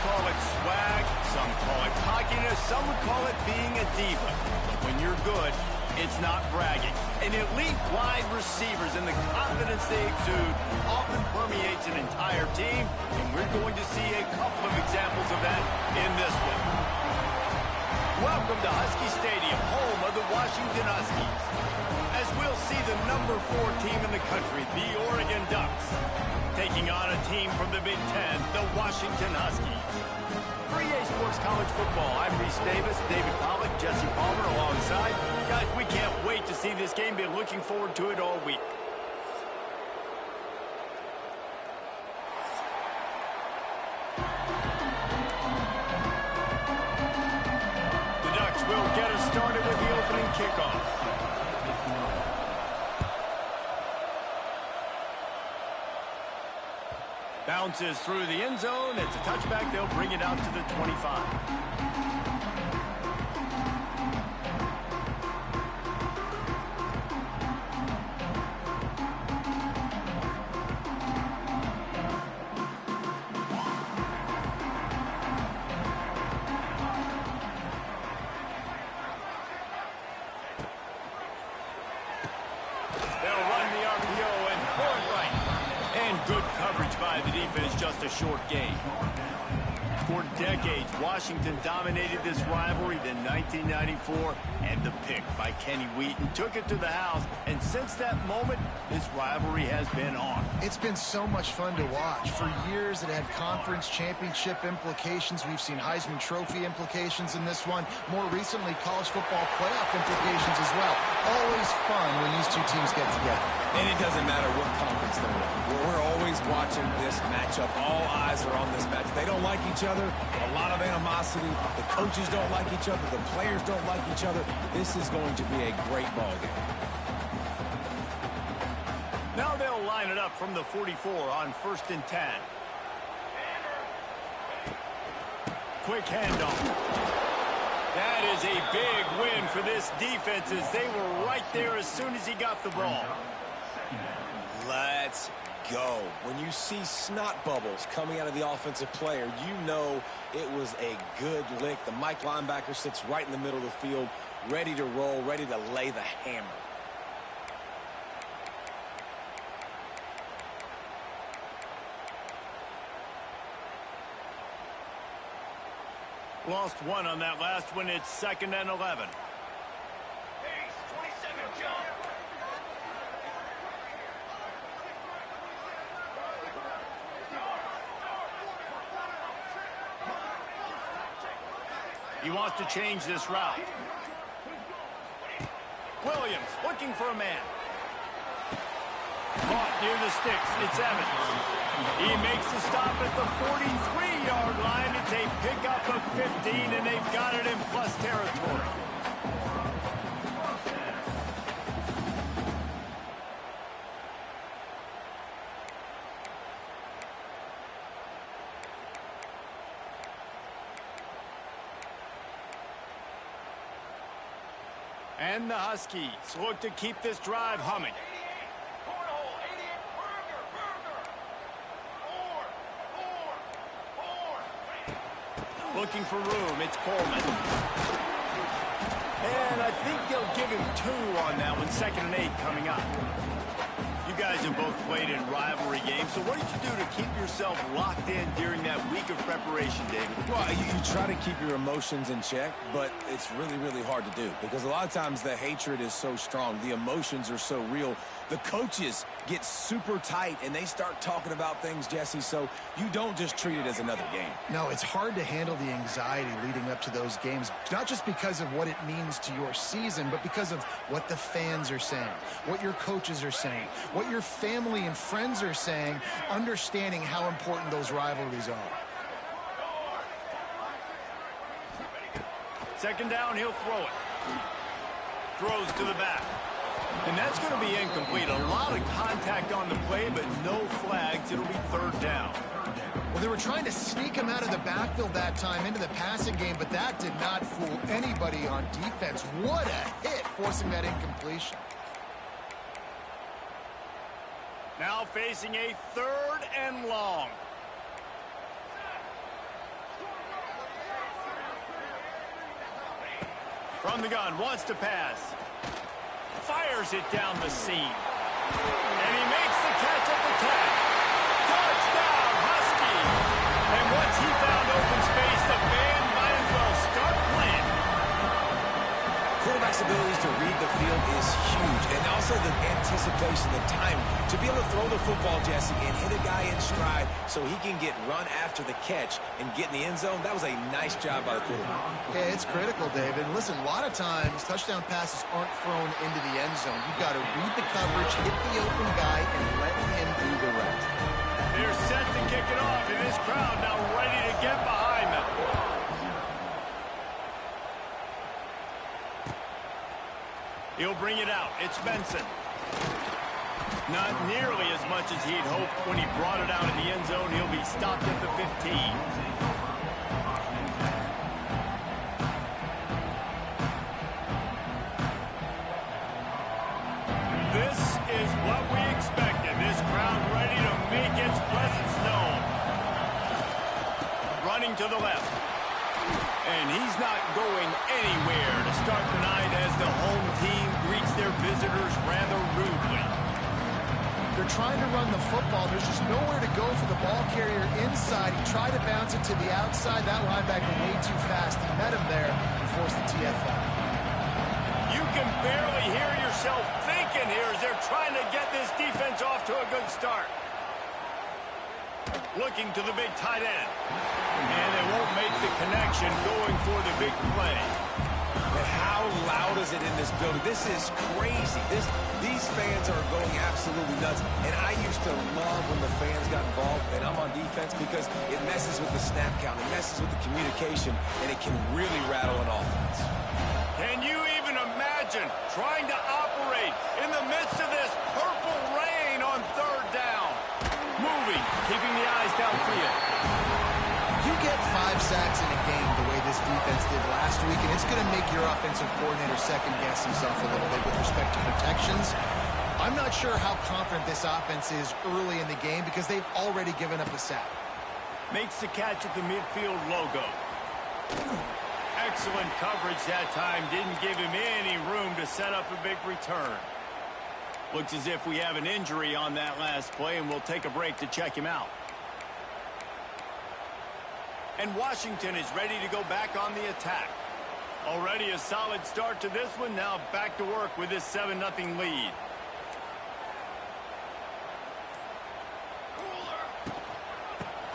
call it swag, some call it cockiness, some would call it being a diva. But when you're good, it's not bragging. And elite wide receivers and the confidence they exude often permeates an entire team, and we're going to see a couple of examples of that in this one. Welcome to Husky Stadium, home of the Washington Huskies, as we'll see the number 4 team in the country, the Oregon Ducks, taking on a team from the Big Ten, the Washington Huskies. For EA Sports College Football, I'm Reese Davis, David Pollack, Jesse Palmer alongside. Guys, we can't wait to see this game. Been looking forward to it all week. The Ducks will get us started with the opening kickoff. Bounces through the end zone. It's a touchback. They'll bring it out to the 25. Good coverage by the defense, just a short game. For decades, Washington dominated this rivalry. Then 1994, and the pick by Kenny Wheaton took it to the house. And since that moment, this rivalry has been on. It's been so much fun to watch. For years, it had conference championship implications. We've seen Heisman Trophy implications in this one. More recently, college football playoff implications as well. Always fun when these two teams get together. And it doesn't matter what conference they're in. We're always watching this matchup. All eyes are on this match. They don't like each other. A lot of animosity. The coaches don't like each other. The players don't like each other. This is going to be a great ball game. Now they'll line it up from the 44 on 1st and 10. Quick handoff. That is a big win for this defense as they were right there as soon as he got the ball. Let's go. When you see snot bubbles coming out of the offensive player, you know it was a good lick. The Mike linebacker sits right in the middle of the field, ready to roll, ready to lay the hammer. Lost one on that last one. It's 2nd and 11. He wants to change this route. Williams looking for a man. Caught near the sticks. It's Evans. He makes the stop at the 43-yard line. It's a pickup of 15, and they've got it in plus territory. And the Huskies look to keep this drive humming. Looking for room. It's Coleman. And I think they'll give him 2 on that one. 2nd and 8 coming up. You guys have both played in rivalry games, so what did you do to keep yourself locked in during that week of preparation, David? Well, you try to keep your emotions in check, but it's really, really hard to do because a lot of times the hatred is so strong. The emotions are so real. The coaches get super tight, and they start talking about things, Jesse, so you don't just treat it as another game. No, it's hard to handle the anxiety leading up to those games, not just because of what it means to your season, but because of what the fans are saying, what your coaches are saying, what your family and friends are saying, understanding how important those rivalries are. 2nd down, he'll throw it. Throws to the back. And that's going to be incomplete. A lot of contact on the play, but no flags. It'll be 3rd down. Well, they were trying to sneak him out of the backfield that time into the passing game, but that did not fool anybody on defense. What a hit, forcing that incompletion. Now facing a 3rd and long. From the gun, wants to pass. Fires it down the seam. And he makes the catch at the 10. Touchdown, Husky! And once he found open space, the band might as well start playing. Quarterback's abilities to read the field is huge, and also the anticipation, the time to be able to throw the football, Jesse, and hit a guy in stride so he can get run after the catch and get in the end zone. That was a nice job by the quarterback. Yeah, it's critical, David. Listen, a lot of times touchdown passes aren't thrown into the end zone. You've got to read the coverage, hit the open guy, and let him do the rest. They're set to kick it off, and this crowd now ready to get behind them. He'll bring it out. It's Benson. Not nearly as much as he'd hoped when he brought it out in the end zone. He'll be stopped at the 15. This is what we expected. This crowd ready to make its presence known. Running to the left. And he's not going anywhere to start the night as the home team greets their visitors rather rudely. They're trying to run the football. There's just nowhere to go for the ball carrier inside. He tried to bounce it to the outside. That linebacker way too fast. He met him there and forced the TFL. You can barely hear yourself thinking here as they're trying to get this defense off to a good start. Looking to the big tight end. And they won't make the connection going for the big play. But how loud is it in this building? This is crazy. These fans are going absolutely nuts. And I used to love when the fans got involved, and I'm on defense, because it messes with the snap count. It messes with the communication, and it can really rattle an offense. Can you even imagine trying to operate in the midst of this purple rain on third down? Moving, keeping the eyes downfield. You get 5 sacks in a game the way this defense did last week, and it's going to make your offensive coordinator second-guess himself a little bit with respect to protections. I'm not sure how confident this offense is early in the game because they've already given up a sack. Makes the catch at the midfield logo. Excellent coverage that time. Didn't give him any room to set up a big return. Looks as if we have an injury on that last play, and we'll take a break to check him out. And Washington is ready to go back on the attack. Already a solid start to this one. Now back to work with this 7-0 lead.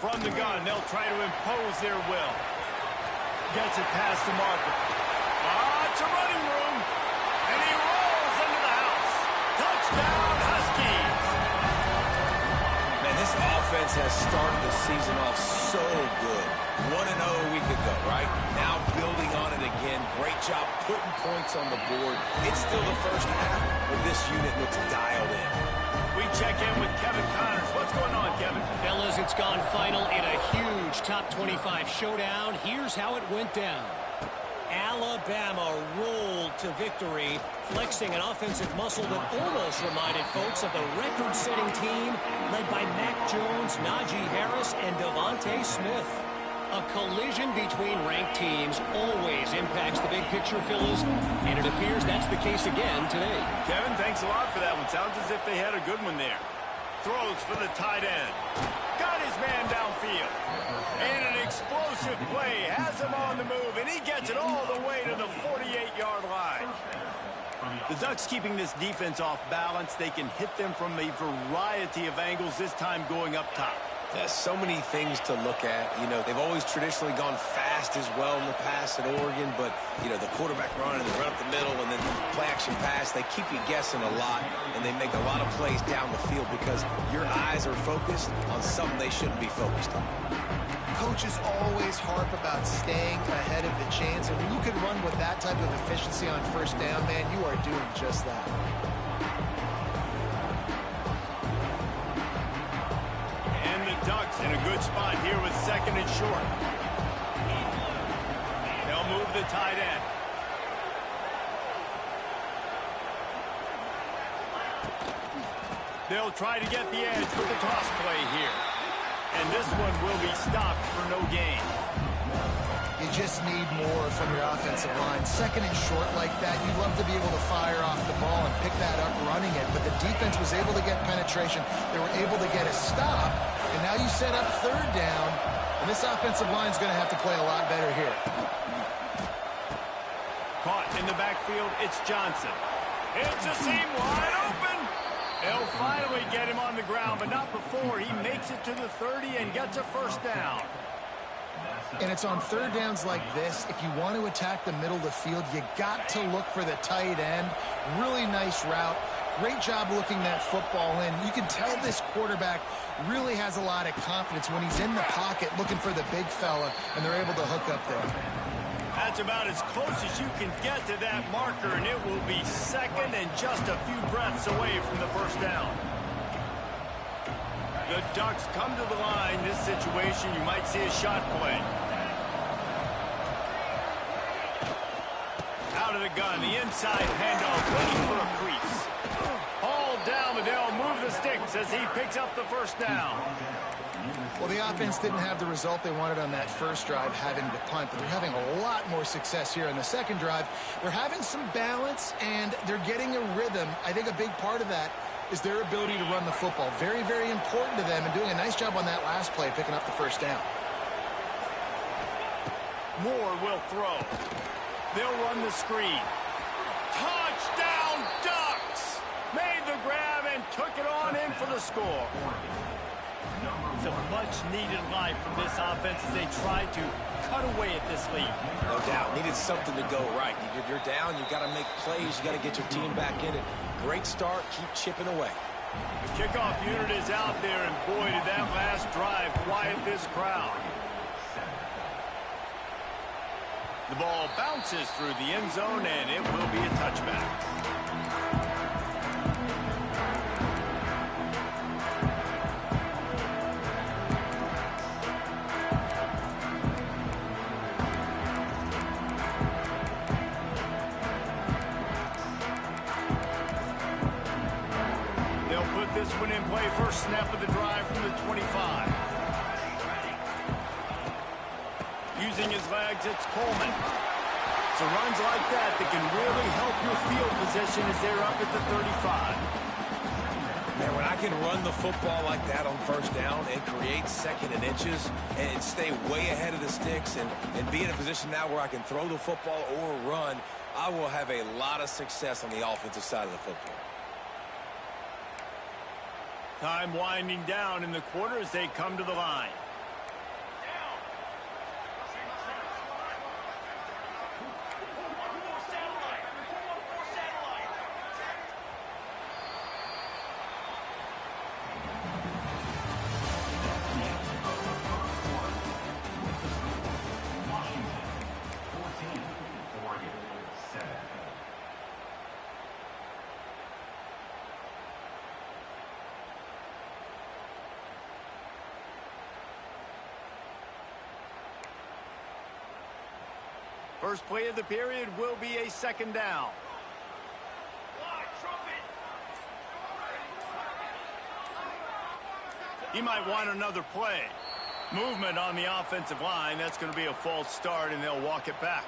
From the gun, they'll try to impose their will. Gets it past the marker. It's a running room. And he rolls into the house. Touchdown, Huskies. Man, this offense has started the season off so good. 1-0 a week ago, right? Now building on it again. Great job putting points on the board. It's still the first half, but this unit looks dialed in. We check in with Kevin Connors. What's going on, Kevin? Fellas, it's gone final in a huge top 25 showdown. Here's how it went down. Alabama rolled to victory, flexing an offensive muscle that almost reminded folks of the record-setting team led by Mac Jones, Najee Harris, and Devontae Smith. A collision between ranked teams always impacts the big picture, fellas, and it appears that's the case again today. Kevin, thanks a lot for that one. Sounds as if they had a good one there. Throws for the tight end. Got his man downfield. And an explosive play has him on the move, and he gets it all the way to the 48-yard line. The Ducks keeping this defense off balance. They can hit them from a variety of angles, this time going up top. There's so many things to look at. You know, they've always traditionally gone fast as well in the past at Oregon, but, you know, the quarterback run and the run up the middle and then play-action pass, they keep you guessing a lot, and they make a lot of plays down the field because your eyes are focused on something they shouldn't be focused on. Coaches always harp about staying ahead of the chains, and when you can run with that type of efficiency on first down, man, you are doing just that. Ducks in a good spot here with second and short. They'll move the tight end. They'll try to get the edge with the toss play here. And this one will be stopped for no gain. You just need more from your offensive line. Second and short like that, you love to be able to fire off the ball and pick that up running it. But the defense was able to get penetration. They were able to get a stop. And now you set up third down. And this offensive line is going to have to play a lot better here. Caught in the backfield, it's Johnson. It's a seam wide open. They'll finally get him on the ground, but not before he makes it to the 30 and gets a first down. And it's on third downs like this. If you want to attack the middle of the field, you got to look for the tight end. Really nice route. Great job looking that football in. You can tell this quarterback really has a lot of confidence when he's in the pocket looking for the big fella, and they're able to hook up there. That's about as close as you can get to that marker, and it will be second and just a few breaths away from the first down. The Ducks come to the line. This situation, you might see a shot play. Out of the gun, the inside handoff, looking for a crease. Hauled down, but they'll move the sticks as he picks up the first down. Well, the offense didn't have the result they wanted on that first drive, having to punt, but they're having a lot more success here in the second drive. They're having some balance, and they're getting a rhythm. I think a big part of that is their ability to run the football. Very, very important to them, and doing a nice job on that last play, picking up the first down. Moore will throw. They'll run the screen. Touchdown, Ducks! Made the grab and took it on in for the score. It's a much-needed life from this offense as they try to cut away at this lead. No doubt. Needed something to go right. You're down. You got to make plays. You got to get your team back in it. Great start. Keep chipping away. The kickoff unit is out there, and boy, did that last drive quiet this crowd. The ball bounces through the end zone, and it will be a touchback. This one in play, first snap of the drive from the 25. Using his legs, it's Coleman. So runs like that can really help your field position as they're up at the 35. Man, when I can run the football like that on first down and create second and inches and stay way ahead of the sticks and be in a position now where I can throw the football or run, I will have a lot of success on the offensive side of the football. Time winding down in the quarter as they come to the line. First play of the period will be a second down. He might want another play. Movement on the offensive line. That's going to be a false start, and they'll walk it back.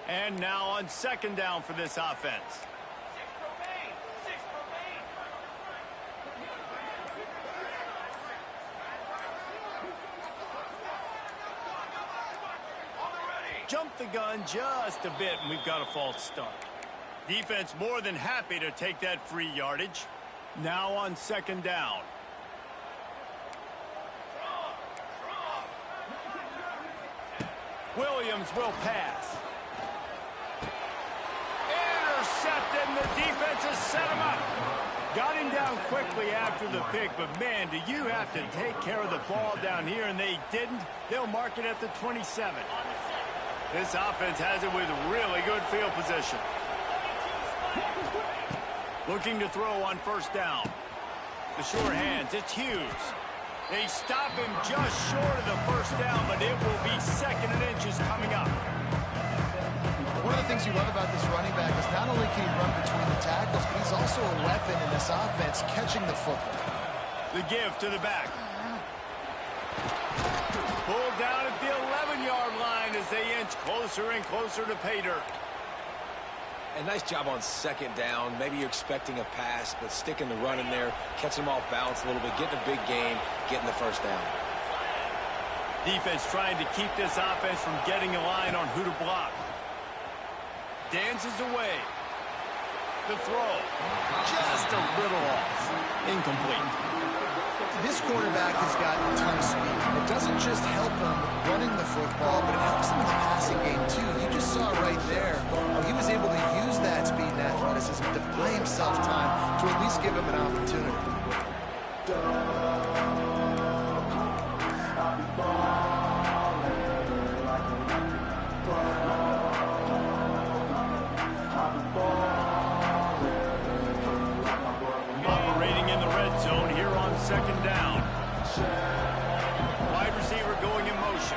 And now on second down for this offense. Jump the gun just a bit, and we've got a false start. Defense more than happy to take that free yardage. Now on second down. Williams will pass. Intercepted, and the defense has set him up. Got him down quickly after the pick, but man, do you have to take care of the ball down here, and they didn't. They'll mark it at the 27. This offense has it with really good field position. Looking to throw on first down. The sure hands, it's Hughes. They stop him just short of the first down, but it will be second and inches coming up. One of the things you love about this running back is not only can he run between the tackles, but he's also a weapon in this offense catching the football. The give to the back. Pulled down at the 11-yard line as they inch closer and closer to pay dirt. A nice job on second down. Maybe you're expecting a pass, but sticking the run in there, catching them off balance a little bit, getting a big game, getting the first down. Defense trying to keep this offense from getting a line on who to block. Dances away. The throw. Just a little off. Incomplete. This quarterback has got a ton of speed. It doesn't just help him running the football, but it helps him in the passing game, too. You just saw right there how he was able to use that speed and athleticism to buy himself time to at least give him an opportunity. Operating in the red zone here on second down. Wide receiver going in motion.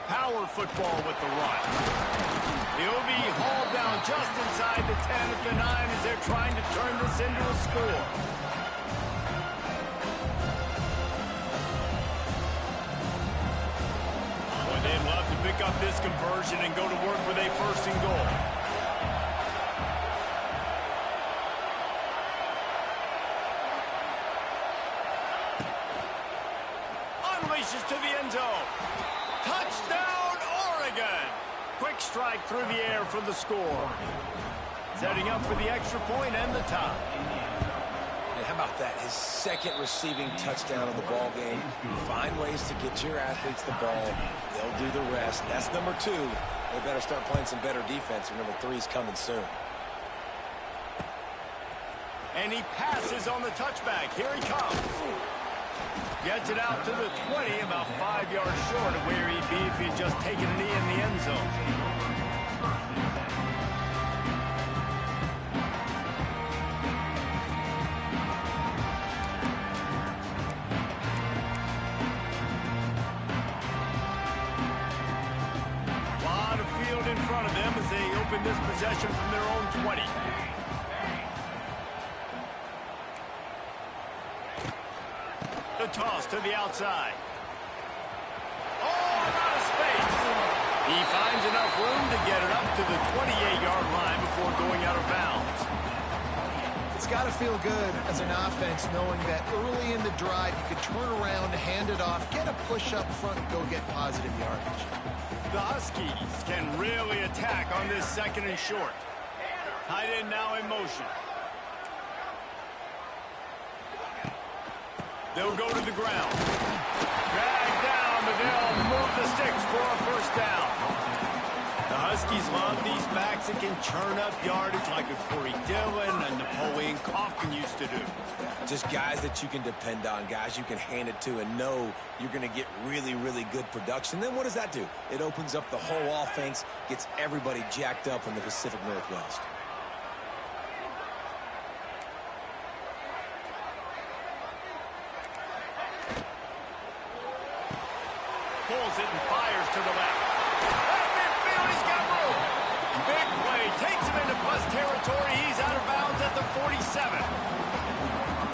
Power football with the run. He'll be hauled down just inside the 10 at the 9 as they're trying to turn this into a score. Boy, they'd love to pick up this conversion and go to work with a first and goal. Unleashes to the end zone. Touchdown, Oregon! Quick strike through the air for the score. Setting up for the extra point and the tie. And how about that? His second receiving touchdown of the ball game. Find ways to get your athletes the ball. They'll do the rest. That's number 2. They better start playing some better defense. And number 3 is coming soon. And he passes on the touchback. Here he comes. Gets it out to the 20, about 5 yards short of where he'd be if he'd just taken a knee in the end zone. A lot of field in front of them as they open this possession from their own 20. The toss to the outside. Oh, out of space. He finds enough room to get it up to the 28-yard line before going out of bounds. It's got to feel good as an offense knowing that early in the drive you can turn around, hand it off, get a push up front, and go get positive yardage. The Huskies can really attack on this second and short. Tight end now in motion. They'll go to the ground. Dragged down, but they'll move the sticks for a first down. The Huskies love these backs that can churn up yardage like a Corey Dillon and Napoleon Kaufman used to do. Just guys that you can depend on, guys you can hand it to and know you're going to get really, really good production. Then what does that do? It opens up the whole offense, gets everybody jacked up in the Pacific Northwest. Pulls it and fires to the left. At midfield, he's got room. Big play, takes him into plus territory. He's out of bounds at the 47.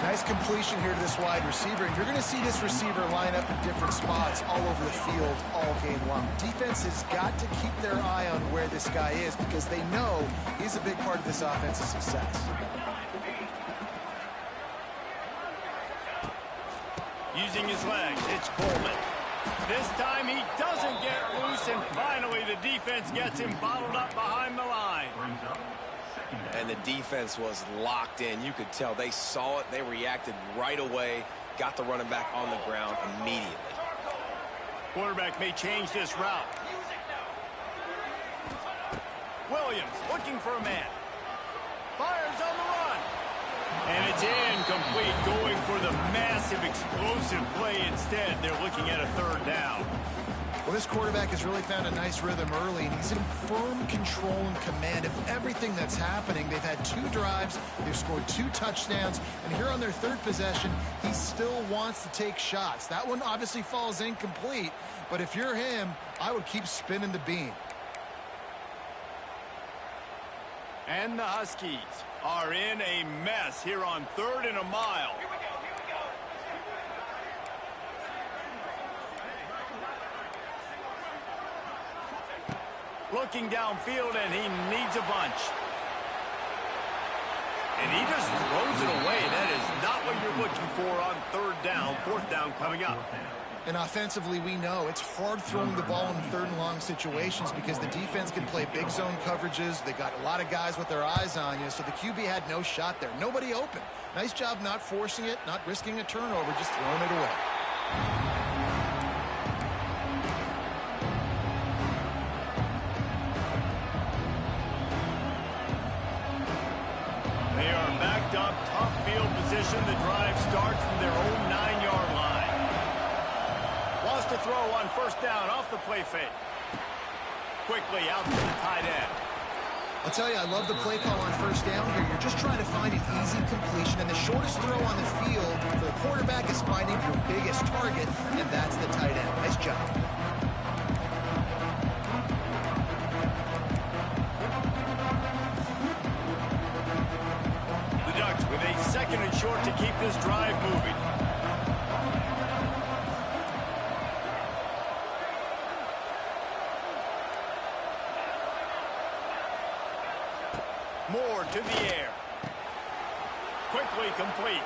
Nice completion here to this wide receiver. And you're going to see this receiver line up in different spots all over the field all game long. Defense has got to keep their eye on where this guy is because they know he's a big part of this offense's success. Using his legs, it's Coleman. This time he doesn't get loose, and finally the defense gets him bottled up behind the line. And the defense was locked in. You could tell they saw it. They reacted right away. Got the running back on the ground immediately. Quarterback may change this route. Williams looking for a man. Fires on the run. And it's incomplete, going for the massive explosive play instead. They're looking at a third down. Well, this quarterback has really found a nice rhythm early, and he's in firm control and command of everything that's happening. They've had 2 drives, they've scored 2 touchdowns, and here on their 3rd possession, he still wants to take shots. That one obviously falls incomplete, but if you're him, I would keep spinning the beam. And the Huskies are in a mess here on 3rd and a mile. Looking downfield, and he needs a bunch. And he just throws it away. That is not what you're looking for on 3rd down, 4th down coming up. And offensively, we know it's hard throwing the ball in 3rd and long situations because the defense can play big zone coverages. They got a lot of guys with their eyes on you, so the QB had no shot there. Nobody open. Nice job not forcing it, not risking a turnover, just throwing it away. They are backed up, tough field position. The drive starts from their own 9-yard line. Wants to throw on 1st down off the play fake. Quickly out to the tight end. I'll tell you, I love the play call on 1st down here. You're just trying to find an easy completion, and the shortest throw on the field for the quarterback is finding your biggest target, and that's the tight end. Nice job. The Ducks with a 2nd and short to keep this drive moving. Moore to the air. Quickly complete.